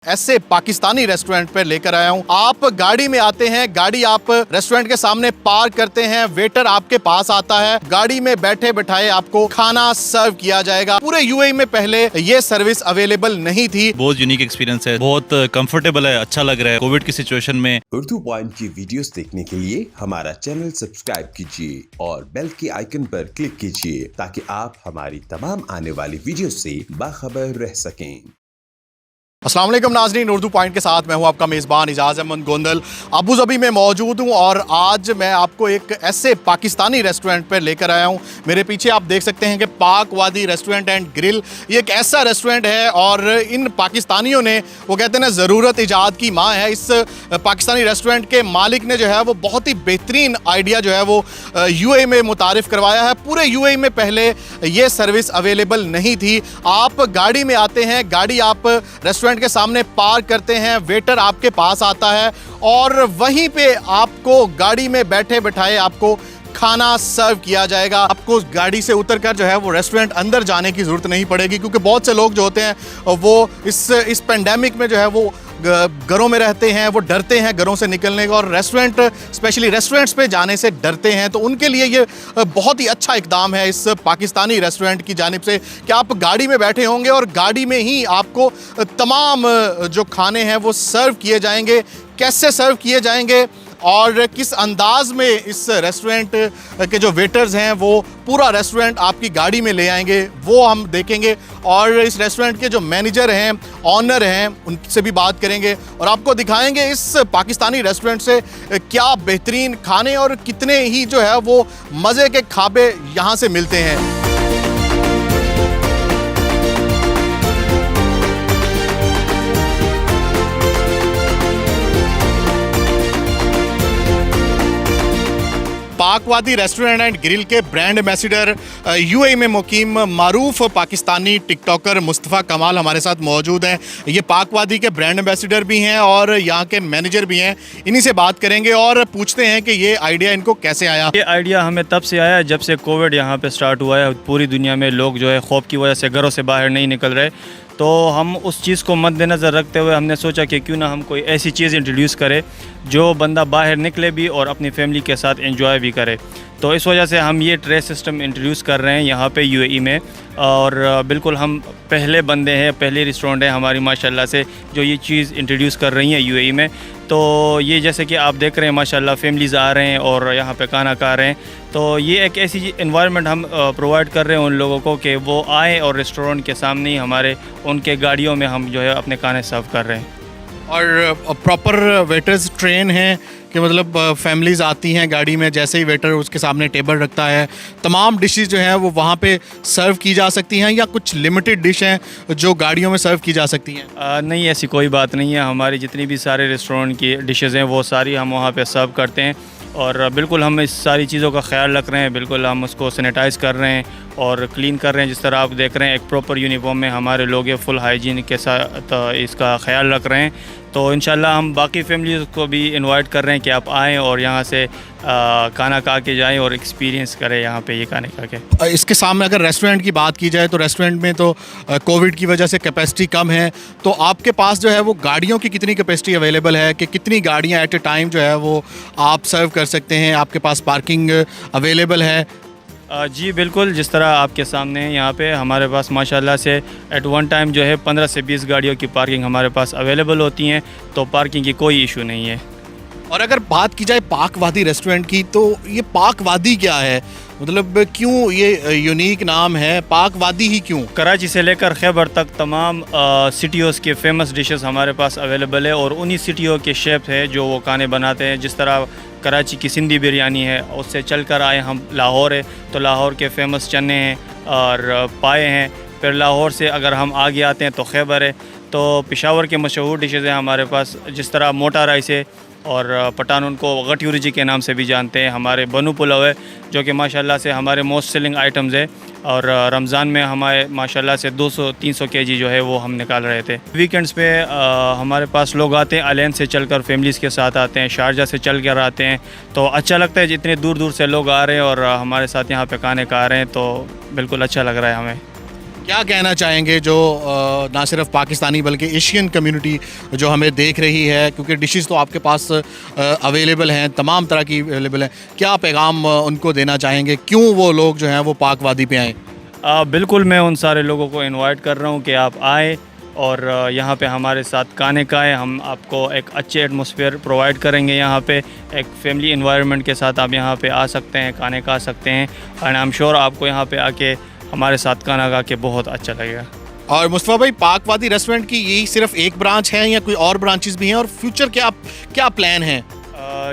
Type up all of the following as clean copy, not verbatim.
ऐसे पाकिस्तानी रेस्टोरेंट पर लेकर आया हूं। आप गाड़ी में आते हैं, गाड़ी आप रेस्टोरेंट के सामने पार्क करते हैं, वेटर आपके पास आता है, गाड़ी में बैठे बिठाए आपको खाना सर्व किया जाएगा। पूरे यूएई में पहले ये सर्विस अवेलेबल नहीं थी। बहुत यूनिक एक्सपीरियंस है, बहुत कंफर्टेबल है, अच्छा लग रहा है कोविड की सिचुएशन में। उर्दू पॉइंट की वीडियोस देखने के लिए हमारा चैनल सब्सक्राइब कीजिए और बेल के आइकन पर क्लिक कीजिए ताकि आप हमारी तमाम आने वाली वीडियो से बाखबर रह सकें। अस्सलाम वालेकुम नाज़रीन, उर्दू पॉइंट के साथ मैं हूं आपका मेज़बान इजाज़ अहमद गोंदल। अबू धाबी में मौजूद हूं और आज मैं आपको एक ऐसे पाकिस्तानी रेस्टोरेंट पर लेकर आया हूं। मेरे पीछे आप देख सकते हैं कि पाक वादी रेस्टोरेंट एंड ग्रिल, ये एक ऐसा रेस्टोरेंट है और इन पाकिस्तानियों ने, वो कहते हैं ना, ज़रूरत ईजाद की माँ है। इस पाकिस्तानी रेस्टोरेंट के मालिक ने जो है वो बहुत ही बेहतरीन आइडिया जो है वो यूएई में मुतारिफ़ करवाया है। पूरे यूएई में पहले ये सर्विस अवेलेबल नहीं थी। आप गाड़ी में आते हैं, गाड़ी आप रेस्टोरेंट के सामने पार्क करते हैं, वेटर आपके पास आता है और वहीं पे आपको गाड़ी में बैठे बिठाए आपको खाना सर्व किया जाएगा। आपको गाड़ी से उतरकर जो है वो रेस्टोरेंट अंदर जाने की ज़रूरत नहीं पड़ेगी, क्योंकि बहुत से लोग जो होते हैं वो इस पेंडेमिक में जो है वो घरों में रहते हैं, वो डरते हैं घरों से निकलने का और रेस्टोरेंट, स्पेशली रेस्टोरेंट्स पे जाने से डरते हैं। तो उनके लिए ये बहुत ही अच्छा इकदाम है इस पाकिस्तानी रेस्टोरेंट की जानिब से कि आप गाड़ी में बैठे होंगे और गाड़ी में ही आपको तमाम जो खाने हैं वो सर्व किए जाएंगे। कैसे सर्व किए जाएंगे और किस अंदाज में इस रेस्टोरेंट के जो वेटर्स हैं वो पूरा रेस्टोरेंट आपकी गाड़ी में ले आएंगे, वो हम देखेंगे। और इस रेस्टोरेंट के जो मैनेजर हैं, ऑनर हैं, उनसे भी बात करेंगे और आपको दिखाएंगे इस पाकिस्तानी रेस्टोरेंट से क्या बेहतरीन खाने और कितने ही जो है वो मज़े के खाबे यहाँ से मिलते हैं। पाकवादी रेस्टोरेंट एंड ग्रिल के ब्रांड एम्बेसडर, यूएई में मुकीम मारूफ पाकिस्तानी टिकटॉकर मुस्तफ़ा कमाल हमारे साथ मौजूद हैं। ये पाकवादी के ब्रांड एम्बेसडर भी हैं और यहाँ के मैनेजर भी हैं। इन्हीं से बात करेंगे और पूछते हैं कि ये आइडिया इनको कैसे आया। ये आइडिया हमें तब से आया जब से कोविड यहाँ पे स्टार्ट हुआ है। पूरी दुनिया में लोग जो है खौफ की वजह से घरों से बाहर नहीं निकल रहे, तो हम उस चीज़ को मद्देनज़र रखते हुए हमने सोचा कि क्यों ना हम कोई ऐसी चीज़ इंट्रोड्यूस करें जो बंदा बाहर निकले भी और अपनी फैमिली के साथ एंजॉय भी करे। तो इस वजह से हम ये ट्रे सिस्टम इंट्रोड्यूस कर रहे हैं यहाँ पे यूएई में। और बिल्कुल हम पहले बंदे हैं, पहले रेस्टोरेंट है हमारी माशाल्लाह से जो ये चीज़ इंट्रोड्यूस कर रही हैं यूएई में। तो ये जैसे कि आप देख रहे हैं माशाल्लाह फैमिलीज़ आ रहे हैं और यहाँ पे खाना खा रहे हैं। तो ये एक ऐसी एनवायरनमेंट हम प्रोवाइड कर रहे हैं उन लोगों को कि वो आए और रेस्टोरेंट के सामने ही हमारे उनके गाड़ियों में हम जो है अपने खाने सर्व कर रहे हैं। और प्रॉपर वेटर्स ट्रेन हैं कि मतलब फैमिलीज़ आती हैं गाड़ी में, जैसे ही वेटर उसके सामने टेबल रखता है तमाम डिशेस जो हैं वो वहाँ पे सर्व की जा सकती हैं, या कुछ लिमिटेड डिश हैं जो गाड़ियों में सर्व की जा सकती हैं? नहीं, ऐसी कोई बात नहीं है। हमारी जितनी भी सारे रेस्टोरेंट की डिशेज़ हैं वो सारी हम वहाँ पे सर्व करते हैं और बिल्कुल हम इस सारी चीज़ों का ख्याल रख रहे हैं। बिल्कुल हम उसको सैनिटाइज़ कर रहे हैं और क्लीन कर रहे हैं। जिस तरह आप देख रहे हैं एक प्रॉपर यूनिफॉर्म में हमारे लोग ये फुल हाइजीन के साथ इसका ख्याल रख रहे हैं। तो इंशाल्लाह हम बाकी फैमिलीज़ को भी इनवाइट कर रहे हैं कि आप आएँ और यहाँ से खाना खा के जाएँ और एक्सपीरियंस करें यहाँ पे ये खाने खा के। इसके सामने अगर रेस्टोरेंट की बात की जाए तो रेस्टोरेंट में तो कोविड की वजह से कैपेसिटी कम है, तो आपके पास जो है वो गाड़ियों की कितनी कैपेसिटी अवेलेबल है कि कितनी गाड़ियाँ एट ए टाइम जो है वो आप सर्व कर सकते हैं? आपके पास पार्किंग अवेलेबल है? जी बिल्कुल, जिस तरह आपके सामने है यहाँ पे हमारे पास माशाल्लाह से एट वन टाइम जो है 15 से 20 गाड़ियों की पार्किंग हमारे पास अवेलेबल होती हैं, तो पार्किंग की कोई इशू नहीं है। और अगर बात की जाए पाकवादी रेस्टोरेंट की, तो ये पाकवादी क्या है? मतलब क्यों ये यूनिक नाम है, पाकवादी ही क्यों? कराची से लेकर खैबर तक तमाम सिटियोज़ के फेमस डिशेस हमारे पास अवेलेबल है और उन्हीं सिटियों के शेफ है जो वो खाने बनाते हैं। जिस तरह कराची की सिंधी बिरयानी है, उससे चल कर आए हम लाहौर है, तो लाहौर के फेमस चने हैं और पाए हैं। फिर लाहौर से अगर हम आगे आते हैं तो खैबर है, तो पेशावर के मशहूर डिशेज़ हैं हमारे पास। जिस तरह मोटा राइस है और पठान उनको गट्यूरिजी के नाम से भी जानते हैं। हमारे बनू पुलाव है जो कि माशाल्लाह से हमारे मोस्ट सेलिंग आइटम्स है और रमज़ान में हमारे माशाल्लाह से 200-300 केजी जो है वो हम निकाल रहे थे। वीकेंड्स पे हमारे पास लोग आते हैं, अलेन से चलकर फैमिलीज़ के साथ आते हैं, शारजा से चल कर आते हैं, तो अच्छा लगता है जितने दूर दूर से लोग आ रहे हैं और हमारे साथ यहाँ पे खाने खा रहे हैं, तो बिल्कुल अच्छा लग रहा है हमें। क्या कहना चाहेंगे जो ना सिर्फ पाकिस्तानी बल्कि एशियन कम्युनिटी जो हमें देख रही है, क्योंकि डिशेस तो आपके पास अवेलेबल हैं, तमाम तरह की अवेलेबल हैं, क्या पैगाम उनको देना चाहेंगे, क्यों वो लोग जो हैं वो पाक वादी पे आएँ? बिल्कुल, मैं उन सारे लोगों को इनवाइट कर रहा हूँ कि आप आए और यहाँ पे हमारे साथ खाने खाएँ। हम आपको एक अच्छे एटमॉस्फेयर प्रोवाइड करेंगे। यहाँ पे एक फैमिली एनवायरनमेंट के साथ आप यहाँ पे आ सकते हैं, खाने खा सकते हैं एंड आई एम श्योर आपको यहाँ पे आके हमारे साथ खाना खा के बहुत अच्छा लगेगा। और मुस्तफ़ा भाई, पाक वादी रेस्टोरेंट की यही सिर्फ एक ब्रांच है या कोई और ब्रांचेस भी हैं, और फ्यूचर क्या प्लान है?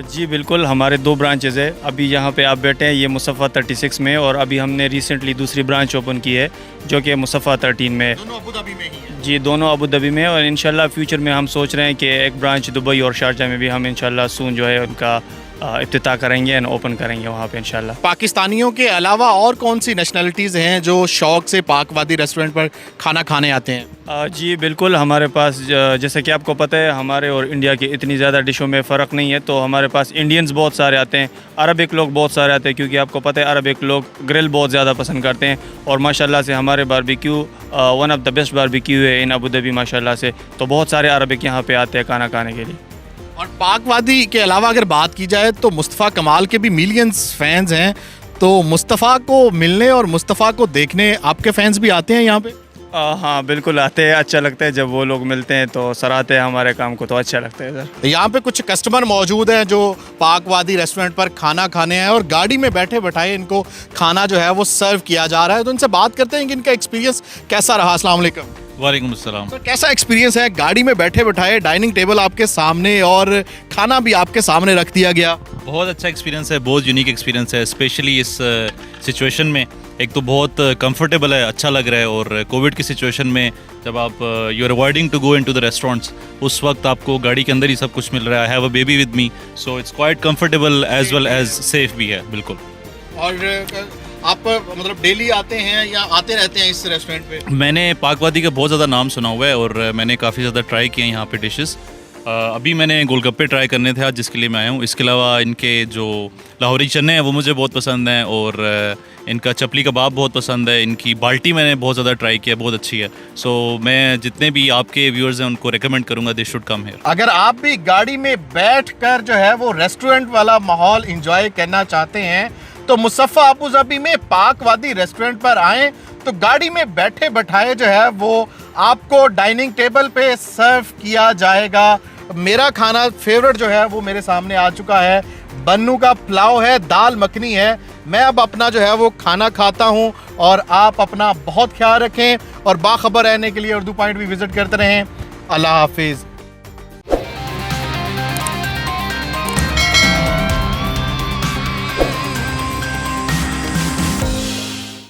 जी बिल्कुल, हमारे 2 ब्रांचेज़ है। अभी यहाँ पे आप बैठे हैं ये मुसफ़ा 36 में, और अभी हमने रिसेंटली दूसरी ब्रांच ओपन की है जो कि मुसफ़ा 13 में है। दोनों अबू धाबी में ही है? जी, दोनों अबू धाबी में है, और इंशाल्लाह फ्यूचर में हम सोच रहे हैं कि एक ब्रांच दुबई और शारजा में भी हम इंशाल्लाह सून जो है उनका इफ्तिताह करेंगे एंड ओपन करेंगे वहाँ पे इंशाल्लाह। पाकिस्तानियों के अलावा और कौन सी नेशनलिटीज़ हैं जो शौक़ से पाक वादी रेस्टोरेंट पर खाना खाने आते हैं? जी बिल्कुल, हमारे पास जैसे कि आपको पता है हमारे और इंडिया की इतनी ज़्यादा डिशों में फ़र्क नहीं है, तो हमारे पास इंडियंस बहुत सारे आते हैं, अरबिक लोग बहुत सारे आते हैं, क्योंकि आपको पता है अरबिक लोग ग्रिल बहुत ज़्यादा पसंद करते हैं, और माशाल्लाह से हमारे barbecue one of the best barbecue है इन अबू धाबी माशाल्लाह से, तो बहुत सारे अरबिक यहाँ पे आते हैं खाना खाने के लिए। और पाक वादी के अलावा अगर बात की जाए तो मुस्तफ़ा कमाल के भी मिलियंस फैंस हैं, तो मुस्तफ़ा को मिलने और मुस्तफ़ा को देखने आपके फैंस भी आते हैं यहाँ पे? हाँ बिल्कुल आते हैं, अच्छा लगता है जब वो लोग मिलते हैं तो सराहते हैं हमारे काम को, तो अच्छा लगता है सर। यहाँ पे कुछ कस्टमर मौजूद हैं जो पाक वादी रेस्टोरेंट पर खाना खाने हैं और गाड़ी में बैठे बैठाए इनको खाना जो है वो सर्व किया जा रहा है, तो इनसे बात करते हैं कि इनका एक्सपीरियंस कैसा रहा। अस्सलाम वालेकुम। वालेकुम अस्सलाम। सर, कैसा एक्सपीरियंस है? गाड़ी में बैठे बैठाए डाइनिंग टेबल आपके सामने और खाना भी आपके सामने रख दिया गया। बहुत अच्छा एक्सपीरियंस है, बहुत यूनिक एक्सपीरियंस है, स्पेशली इस सिचुएशन में। एक तो बहुत कंफर्टेबल है, अच्छा लग रहा है, और कोविड की सिचुएशन में जब आप you are avoiding to go into the restaurants, उस वक्त आपको गाड़ी के अंदर ही सब कुछ मिल रहा है। I have a baby with me, so it's quite comfortable as well as safe भी है। बिल्कुल। और आप मतलब डेली आते हैं या आते रहते हैं इस रेस्टोरेंट पे? मैंने पाकवादी का बहुत ज़्यादा नाम सुना हुआ है और मैंने काफ़ी ज़्यादा ट्राई किए हैं यहाँ पे डिशेस। अभी मैंने गोलगप्पे ट्राई करने थे आज, जिसके लिए मैं आया हूँ। इसके अलावा इनके जो लाहौरी चने हैं वो मुझे बहुत पसंद हैं, और इनका चपली कबाब बहुत पसंद है। इनकी बाल्टी मैंने बहुत ज़्यादा ट्राई किया, बहुत अच्छी है। सो मैं जितने भी आपके व्यूअर्स हैं उनको रिकमेंड करूँगा दे शुड कम हियर। अगर आप भी गाड़ी में बैठकर जो है वो रेस्टोरेंट वाला माहौल एंजॉय करना चाहते हैं तो मुसफ़ा अबू धाबी में पाक वादी रेस्टोरेंट पर आएँ, तो गाड़ी में बैठे बैठाए जो है वो आपको डाइनिंग टेबल पे सर्व किया जाएगा। मेरा खाना फेवरेट जो है वो मेरे सामने आ चुका है, बन्नू का पुलाव है, दाल मखनी है। मैं अब अपना जो है वो खाना खाता हूँ, और आप अपना बहुत ख्याल रखें और बाखबर रहने के लिए उर्दू पॉइंट भी विजिट करते रहें। अल्लाह हाफिज़।